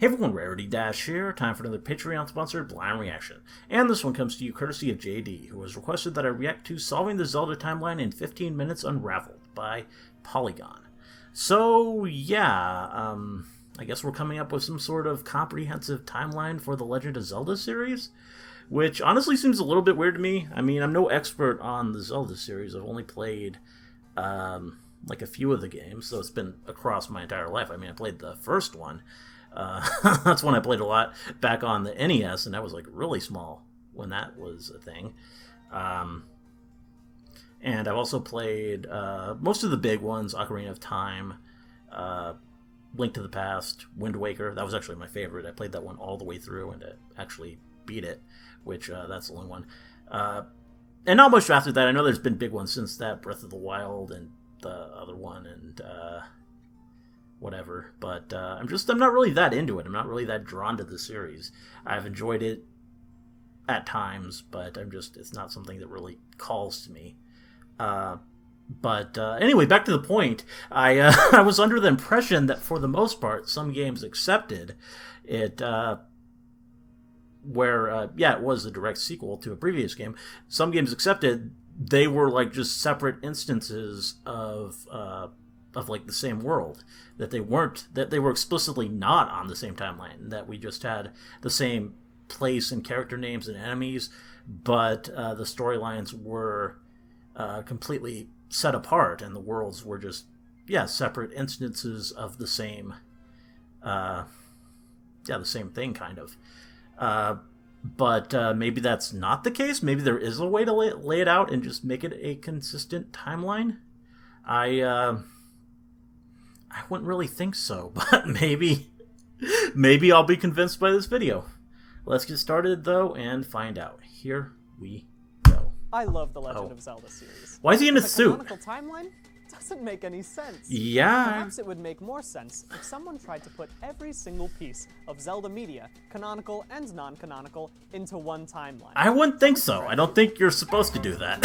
Hey everyone, Rarity Dash here. Time for another Patreon-sponsored blind reaction. And this one comes to you courtesy of JD, who has requested that I react to Solving the Zelda Timeline in 15 Minutes Unraveled by Polygon. So, yeah, I guess we're coming up with some sort of comprehensive timeline for the Legend of Zelda series, which honestly seems a little bit weird to me. I mean, I'm no expert on the Zelda series. I've only played, like a few of the games, so it's been across my entire life. I mean, I played the first one. That's one I played a lot back on the NES, and I was like really small when that was a thing. And I've also played most of the big ones: Ocarina of Time, Link to the Past, Wind Waker. That was actually my favorite. I played that one all the way through and actually beat it, which that's the only one. And not much after that. I know there's been big ones since that, Breath of the Wild and the other one, and whatever, but I'm not really that into it. I'm not really that drawn to the series. I've enjoyed it at times, but it's not something that really calls to me. But anyway, back to the point. I I was under the impression that for the most part, some games accepted it, where it was a direct sequel to a previous game. Some games accepted they were like just separate instances of like the same world, that they were explicitly not on the same timeline, that we just had the same place and character names and enemies, but the storylines were completely set apart, and the worlds were just separate instances of the same the same thing, kind of. But maybe that's not the case. Maybe there is a way to lay it out and just make it a consistent timeline. I wouldn't really think so, but maybe I'll be convinced by this video. Let's get started, though, and find out. Here we go. I love the Legend of Zelda series. Why is he in a suit? The canonical timeline doesn't make any sense. Yeah. Perhaps it would make more sense if someone tried to put every single piece of Zelda media, canonical and non-canonical, into one timeline. I wouldn't think so. I don't think you're supposed to do that.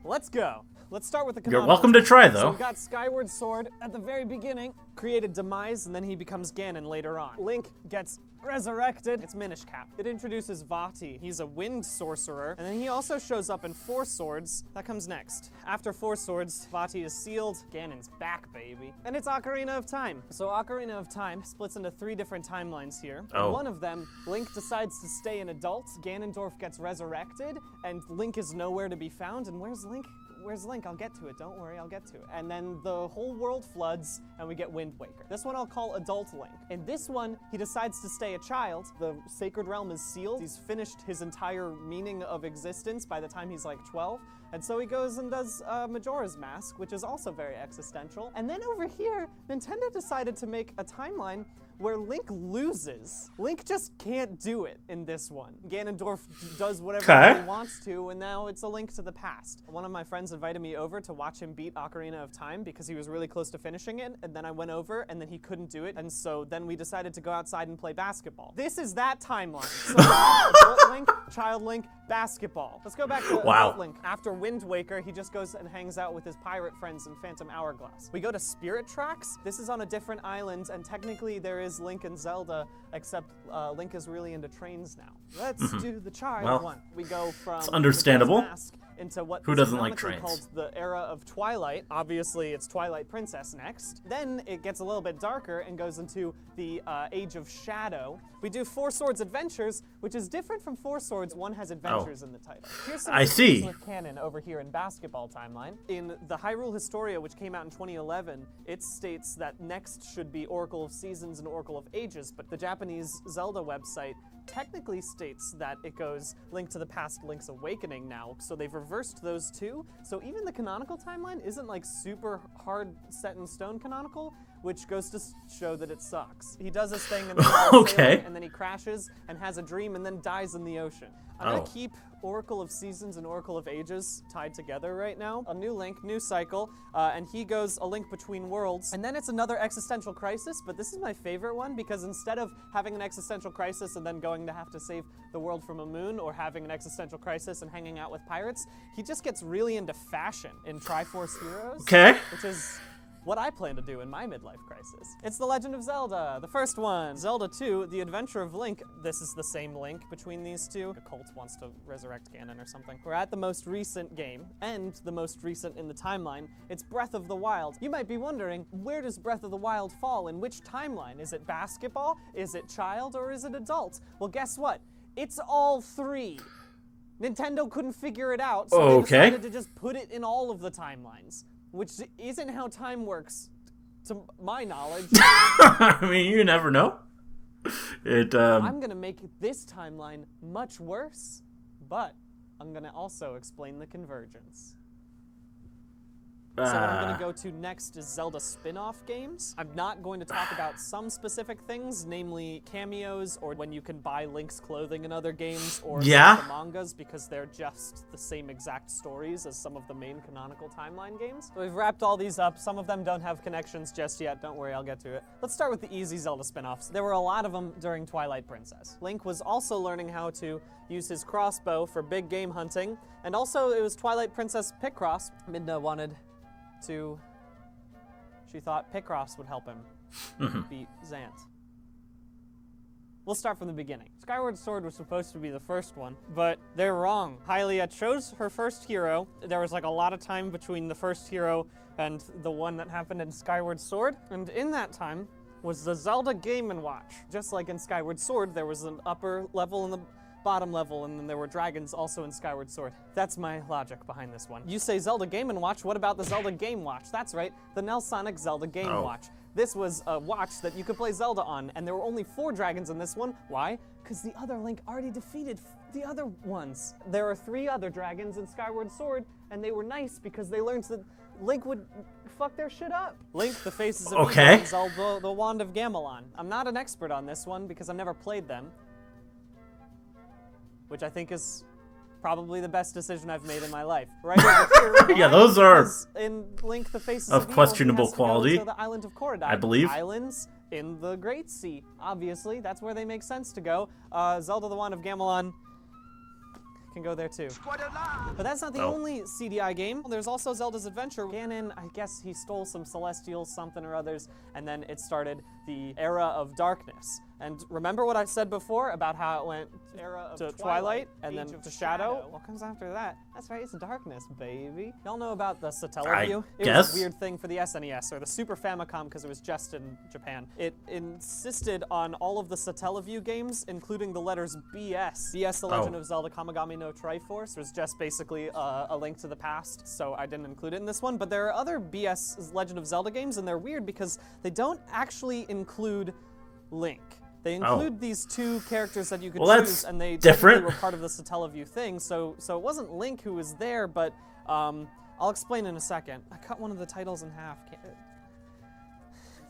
Let's go. Let's start with the canonical. You're welcome to try, though. So we got Skyward Sword at the very beginning, created Demise, and then he becomes Ganon later on. Link gets resurrected. It's Minish Cap. It introduces Vati. He's a wind sorcerer, and then he also shows up in Four Swords. That comes next. After Four Swords, Vati is sealed. Ganon's back, baby. And it's Ocarina of Time. So Ocarina of Time splits into 3 different timelines here. Oh. One of them, Link decides to stay an adult. Ganondorf gets resurrected, and Link is nowhere to be found. And where's Link? Where's Link? I'll get to it. Don't worry, I'll get to it. And then the whole world floods, and we get Wind Waker. This one I'll call Adult Link. In this one, he decides to stay a child. The Sacred Realm is sealed. He's finished his entire meaning of existence by the time he's like 12. And so he goes and does Majora's Mask, which is also very existential. And then over here, Nintendo decided to make a timeline where Link loses. Link just can't do it in this one. Ganondorf does whatever he wants to, and now it's a Link to the Past. One of my friends invited me over to watch him beat Ocarina of Time because he was really close to finishing it, and then I went over, and then he couldn't do it, and so then we decided to go outside and play basketball. This is that timeline. So Adult Link, Child Link, basketball. Let's go back to Adult Link. After Wind Waker, he just goes and hangs out with his pirate friends in Phantom Hourglass. We go to Spirit Tracks. This is on a different island, and technically there is Link and Zelda, except Link is really into trains now. Let's do the child one. We go from it's understandable. Mask into what Who doesn't like trains? Called the era of Twilight. Obviously, it's Twilight Princess next. Then it gets a little bit darker and goes into the Age of Shadow. We do Four Swords Adventures, which is different from Four Swords. One has adventures in the title. Here's some with canon over here in Basketball Timeline. In the Hyrule Historia, which came out in 2011, it states that next should be Oracle of Seasons and Oracle of Ages, but the Japanese Zelda website technically states that it goes Link to the Past, Link's Awakening now, so they've reversed those two. So even the canonical timeline isn't like super hard set in stone canonical, which goes to show that it sucks. He does this thing and then, and then he crashes and has a dream and then dies in the ocean. I'm gonna keep Oracle of Seasons and Oracle of Ages tied together right now. A new Link, new cycle, and he goes a link between worlds. And then it's another existential crisis, but this is my favorite one because instead of having an existential crisis and then going to have to save the world from a moon, or having an existential crisis and hanging out with pirates, he just gets really into fashion in Triforce Heroes. Which is what I plan to do in my midlife crisis. It's The Legend of Zelda, the first one. Zelda 2, The Adventure of Link. This is the same Link between these two. A cult wants to resurrect Ganon or something. We're at the most recent game, and the most recent in the timeline. It's Breath of the Wild. You might be wondering, where does Breath of the Wild fall? In which timeline? Is it basketball? Is it child? Or is it adult? Well, guess what? It's all three. Nintendo couldn't figure it out, so they decided to just put it in all of the timelines. Which isn't how time works, to my knowledge. I mean, you never know. I'm gonna make this timeline much worse, but I'm gonna also explain the convergence. So what I'm going to go to next is Zelda Spinoff games. I'm not going to talk about some specific things, namely cameos, or when you can buy Link's clothing in other games, or the mangas, because they're just the same exact stories as some of the main canonical timeline games. So we've wrapped all these up. Some of them don't have connections just yet. Don't worry, I'll get to it. Let's start with the easy Zelda spinoffs. There were a lot of them during Twilight Princess. Link was also learning how to use his crossbow for big game hunting, and also it was Twilight Princess Picross. Midna wanted to... She thought Picross would help him beat Zant. We'll start from the beginning. Skyward Sword was supposed to be the first one, but they're wrong. Hylia chose her first hero. There was like a lot of time between the first hero and the one that happened in Skyward Sword, and in that time was the Zelda Game & Watch. Just like in Skyward Sword, there was an upper level and the bottom level, and then there were dragons also in Skyward Sword. That's my logic behind this one. You say Zelda Game & Watch, what about the Zelda Game Watch? That's right, the Nelsonic Zelda Game Watch. This was a watch that you could play Zelda on, and there were only 4 dragons in this one. Why? Because the other Link already defeated the other ones. There are 3 other dragons in Skyward Sword, and they were nice because they learned that Link would fuck their shit up. Link, the Faces of Evil, and Zelda, the Wand of Gamelon. I'm not an expert on this one because I've never played them, which I think is probably the best decision I've made in my life. Right over here, yeah, those are in Link, the Faces of Evil, questionable he has to quality. go to the island of Korodai. I believe. Islands in the Great Sea. Obviously, that's where they make sense to go. Zelda, the Wand of Gamelon can go there too. But that's not the only CDI game. There's also Zelda's Adventure. Ganon, I guess he stole some celestial something or others, and then it started the Era of Darkness. And remember what I said before about how it went to Twilight and then to Shadow? What comes after that? That's right, it's Darkness, baby. Y'all know about the Satellaview? It was a weird thing for the SNES, or the Super Famicom, because it was just in Japan. It insisted on all of the Satellaview games, including the letters BS. BS, The Legend of Zelda Kamigami no Triforce, was just basically a Link to the Past, so I didn't include it in this one. But there are other BS Legend of Zelda games, and they're weird because they don't actually include Link. They include these 2 characters that you could choose, and they definitely were part of the Satellaview thing, so it wasn't Link who was there, but I'll explain in a second. I cut one of the titles in half.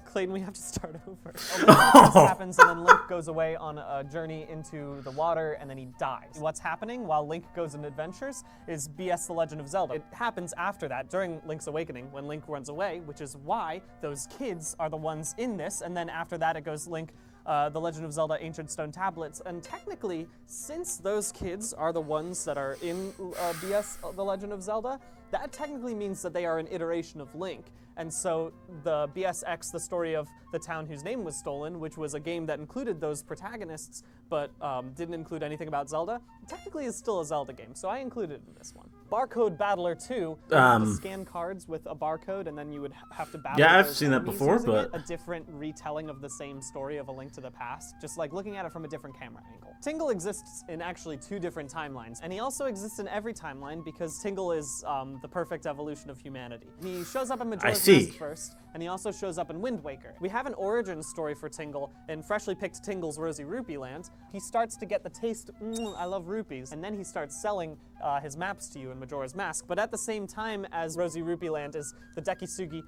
Clayton, we have to start over. This happens, and then Link goes away on a journey into the water, and then he dies. What's happening while Link goes on adventures is BS The Legend of Zelda. It happens after that, during Link's Awakening, when Link runs away, which is why those kids are the ones in this, and then after that it goes Link, The Legend of Zelda Ancient Stone Tablets, and technically, since those kids are the ones that are in BS The Legend of Zelda, that technically means that they are an iteration of Link. And so the BSX, the story of the town whose name was stolen, which was a game that included those protagonists, but didn't include anything about Zelda, technically is still a Zelda game, so I included it in this one. Barcode Battler 2, you have to scan cards with a barcode, and then you would have to battle. Yeah, I've seen that before, but a different retelling of the same story of A Link to the Past, just like looking at it from a different camera angle. Tingle exists in actually 2 different timelines, and he also exists in every timeline because Tingle is the perfect evolution of humanity. He shows up in Majora's Mask first, and he also shows up in Wind Waker. We have an origin story for Tingle in freshly picked Tingle's Rosy Rupee Land. He starts to get the taste, I love rupees, and then he starts selling his maps to you in Majora's Mask. But at the same time as Rosy Rupee Land is the Dekisugi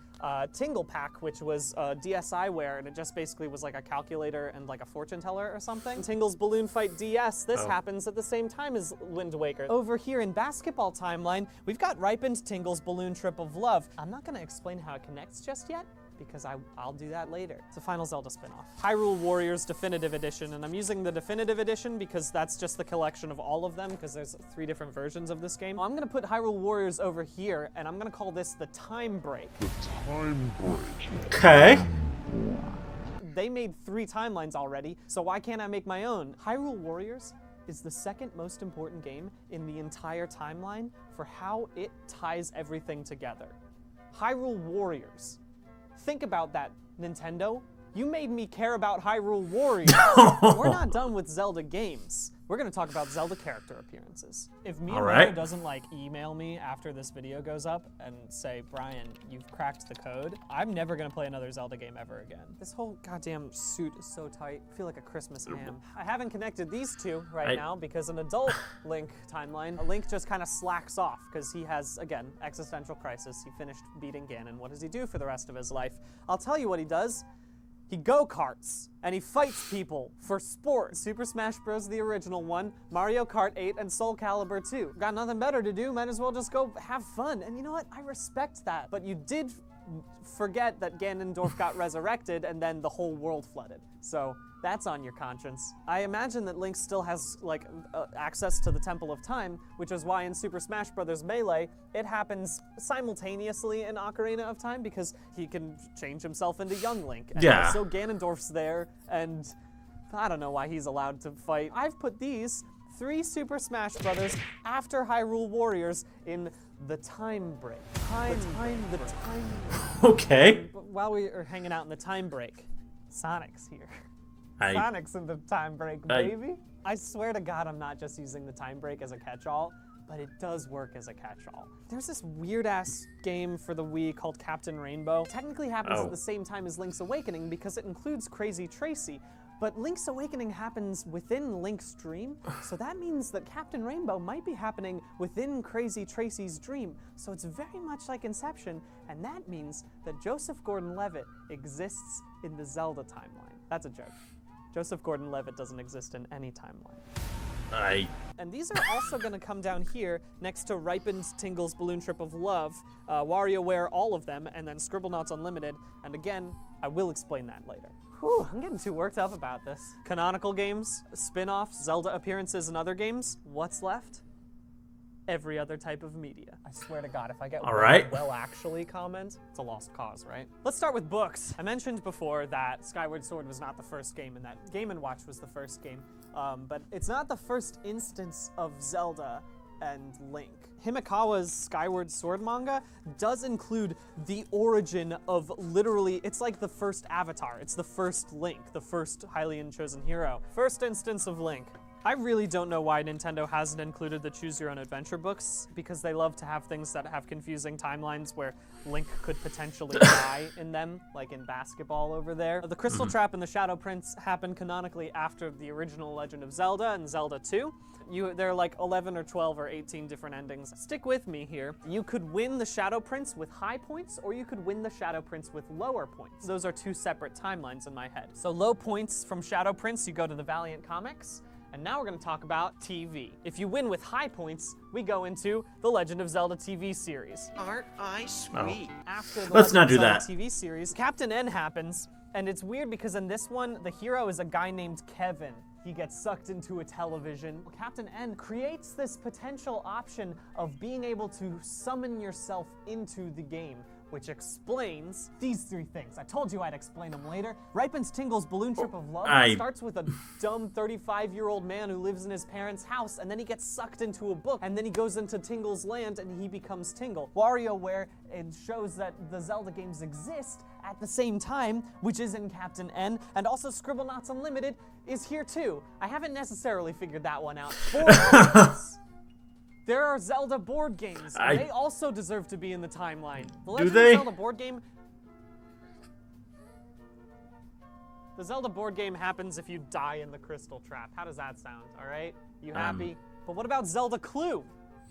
Tingle Pack, which was DSiWare, and it just basically was like a calculator and like a fortune teller or something. Tingle's Balloon Fight DS, this happens at the same time as Wind Waker. Over here in Basketball Timeline, we've got Ripened Tingle's Balloon Trip of Love. I'm not gonna explain how it connects just yet, because I'll do that later. It's a final Zelda spin-off. Hyrule Warriors Definitive Edition, and I'm using the Definitive Edition because that's just the collection of all of them, because there's 3 different versions of this game. I'm gonna put Hyrule Warriors over here, and I'm gonna call this the Time Break. The Time Break. Okay. They made 3 timelines already, so why can't I make my own? Hyrule Warriors is the second most important game in the entire timeline for how it ties everything together. Hyrule Warriors. Think about that, Nintendo. You made me care about Hyrule Warriors. We're not done with Zelda games. We're gonna talk about Zelda character appearances. If Miyamoto doesn't like email me after this video goes up and say, Brian, you've cracked the code, I'm never gonna play another Zelda game ever again. This whole goddamn suit is so tight. I feel like a Christmas ham. I haven't connected these two now because an adult Link timeline, Link just kind of slacks off because he has, again, existential crisis. He finished beating Ganon. What does he do for the rest of his life? I'll tell you what he does. He go-karts, and he fights people for sport. Super Smash Bros. The original one, Mario Kart 8, and Soul Calibur 2. Got nothing better to do, might as well just go have fun. And you know what? I respect that. But you did forget that Ganondorf got resurrected, and then the whole world flooded. So that's on your conscience. I imagine that Link still has like access to the Temple of Time, which is why in Super Smash Bros. Melee, it happens simultaneously in Ocarina of Time because he can change himself into young Link. And so Ganondorf's there, and I don't know why he's allowed to fight. I've put these 3 Super Smash Bros. After Hyrule Warriors in the Time Break. The time break. Okay. But while we are hanging out in the Time Break, Sonic's here. Sonic's in the Time Break, baby. I swear to God, I'm not just using the Time Break as a catch-all, but it does work as a catch-all. There's this weird-ass game for the Wii called Captain Rainbow. It technically happens at the same time as Link's Awakening because it includes Crazy Tracy, but Link's Awakening happens within Link's dream, so that means that Captain Rainbow might be happening within Crazy Tracy's dream. So it's very much like Inception, and that means that Joseph Gordon-Levitt exists in the Zelda timeline. That's a joke. Joseph Gordon-Levitt doesn't exist in any timeline. And these are also going to come down here next to Ripened Tingle's Balloon Trip of Love, WarioWare, all of them, and then Scribblenauts Unlimited. And again, I will explain that later. Whew, I'm getting too worked up about this. Canonical games, spin-offs, Zelda appearances, and other games. What's left? Every other type of media. I swear to God, if I get well actually comment, it's a lost cause, right? Let's start with books. I mentioned before that Skyward Sword was not the first game and that Game & Watch was the first game, but it's not the first instance of Zelda and Link. Himekawa's Skyward Sword manga does include the origin of literally, it's like the first Avatar. It's the first Link, the first Hylian chosen hero. First instance of Link. I really don't know why Nintendo hasn't included the Choose Your Own Adventure books, because they love to have things that have confusing timelines where Link could potentially die in them, like in basketball over there. The Crystal Trap and the Shadow Prince happened canonically after the original Legend of Zelda and Zelda 2. There are like 11 or 12 or 18 different endings. Stick with me here. You could win the Shadow Prince with high points, or you could win the Shadow Prince with lower points. Those are 2 separate timelines in my head. So low points from Shadow Prince, you go to the Valiant Comics. And now we're going to talk about TV. If you win with high points, we go into the Legend of Zelda TV series. Aren't I sweet? After the Let's Legend not of do Zelda that. TV series, Captain N happens, and it's weird because in this one, the hero is a guy named Kevin. He gets sucked into a television. Captain N creates this potential option of being able to summon yourself into the game, which explains these 3 things. I told you I'd explain them later. Ripens Tingle's Balloon Trip of Love starts with a dumb 35-year-old man who lives in his parents' house, and then he gets sucked into a book, and then he goes into Tingle's land, and he becomes Tingle. WarioWare, it shows that the Zelda games exist at the same time, which is in Captain N, and also Scribblenauts Unlimited is here too. I haven't necessarily figured that one out. There are Zelda board games, and they also deserve to be in the timeline. The Legend of Zelda board game... The Zelda board game happens if you die in the Crystal Trap. How does that sound, all right? You happy? But what about Zelda Clue?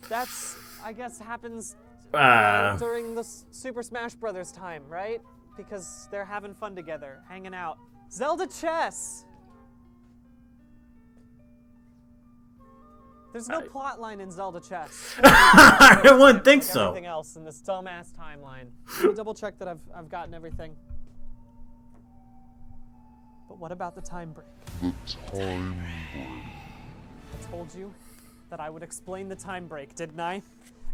That's, I guess, happens during the Super Smash Bros. Time, right? Because they're having fun together, hanging out. Zelda Chess! There's no plot line in Zelda Chess. I wouldn't think so. Everything else in this dumbass timeline. Let me double check that I've gotten everything. But what about the time break? The time break. I told you that I would explain the time break, didn't I?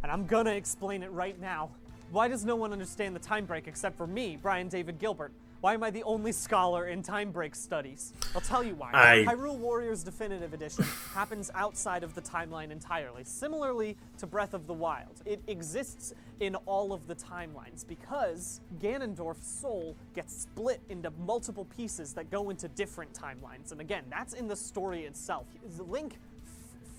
And I'm gonna explain it right now. Why does no one understand the time break except for me, Brian David Gilbert? Why am I the only scholar in time break studies? I'll tell you why. Hyrule Warriors Definitive Edition happens outside of the timeline entirely, similarly to Breath of the Wild. It exists in all of the timelines because Ganondorf's soul gets split into multiple pieces that go into different timelines. And again, that's in the story itself. Link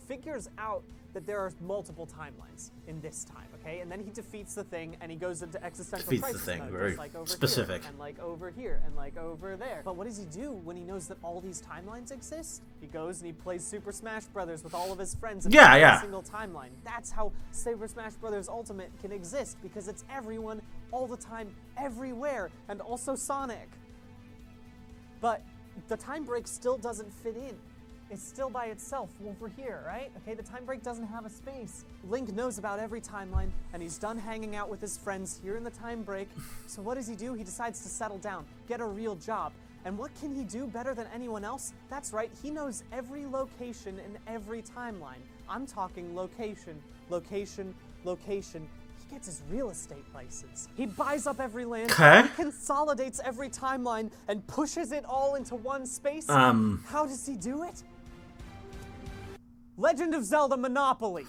figures out that there are multiple timelines in this time, okay? And then he defeats the thing, and he goes into existential crisis mode, very just like over specific. here, and like over here, and like over there. But what does he do when he knows that all these timelines exist? He goes and he plays Super Smash Brothers with all of his friends in every single timeline. That's how Super Smash Brothers Ultimate can exist, because it's everyone, all the time, everywhere, and also Sonic. But the time break still doesn't fit in. It's still by itself over here, right? Okay, the time break doesn't have a space. Link knows about every timeline, and he's done hanging out with his friends here in the time break. So what does he do? He decides to settle down, get a real job. And what can he do better than anyone else? That's right, he knows every location in every timeline. I'm talking location, location, location. He gets his real estate license. He buys up every land, he consolidates every timeline, and pushes it all into one space. How does he do it? Legend of Zelda Monopoly.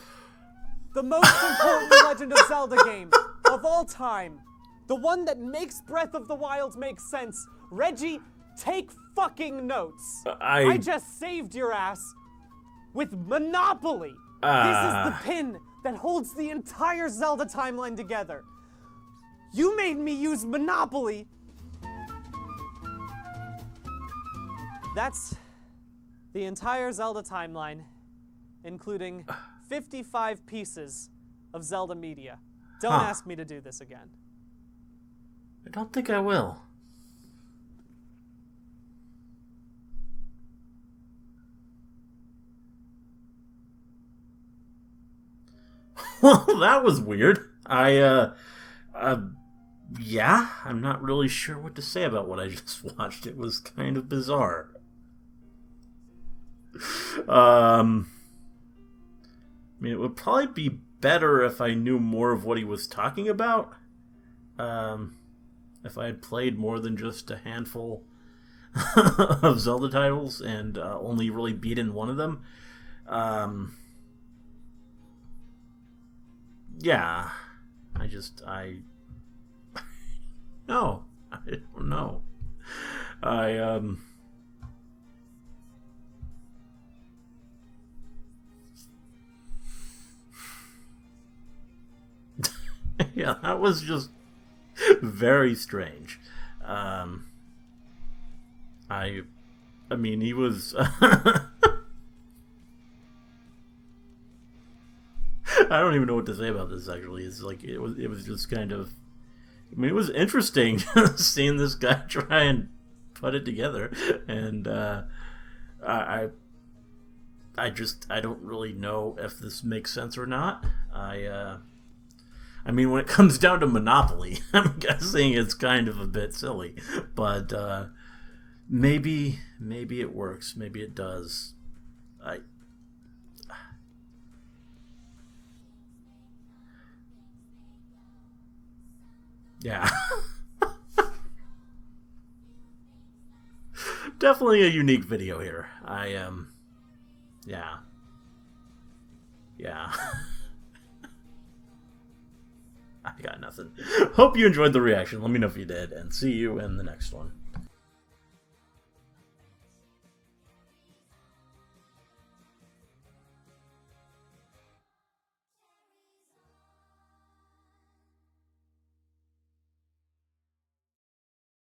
The most important Legend of Zelda game of all time. The one that makes Breath of the Wild make sense. Reggie, take fucking notes. I just saved your ass with Monopoly. This is the pin that holds the entire Zelda timeline together. You made me use Monopoly. That's the entire Zelda timeline, including 55 pieces of Zelda media. Don't ask me to do this again. I don't think I will. Well, that was weird. Yeah, I'm not really sure what to say about what I just watched. It was kind of bizarre. I mean, it would probably be better if I knew more of what he was talking about. If I had played more than just a handful of Zelda titles and only really beaten one of them. Yeah, no, I don't know. Yeah, that was just very strange. I mean, he was. I don't even know what to say about this. Actually, it's like it was just kind of. I mean, it was interesting seeing this guy try and put it together, and I don't really know if this makes sense or not. I mean, when it comes down to Monopoly, I'm guessing it's kind of a bit silly, but maybe it works. Maybe it does. Yeah. Definitely a unique video here. Yeah. I got nothing. Hope you enjoyed the reaction. Let me know if you did, and see you in the next one.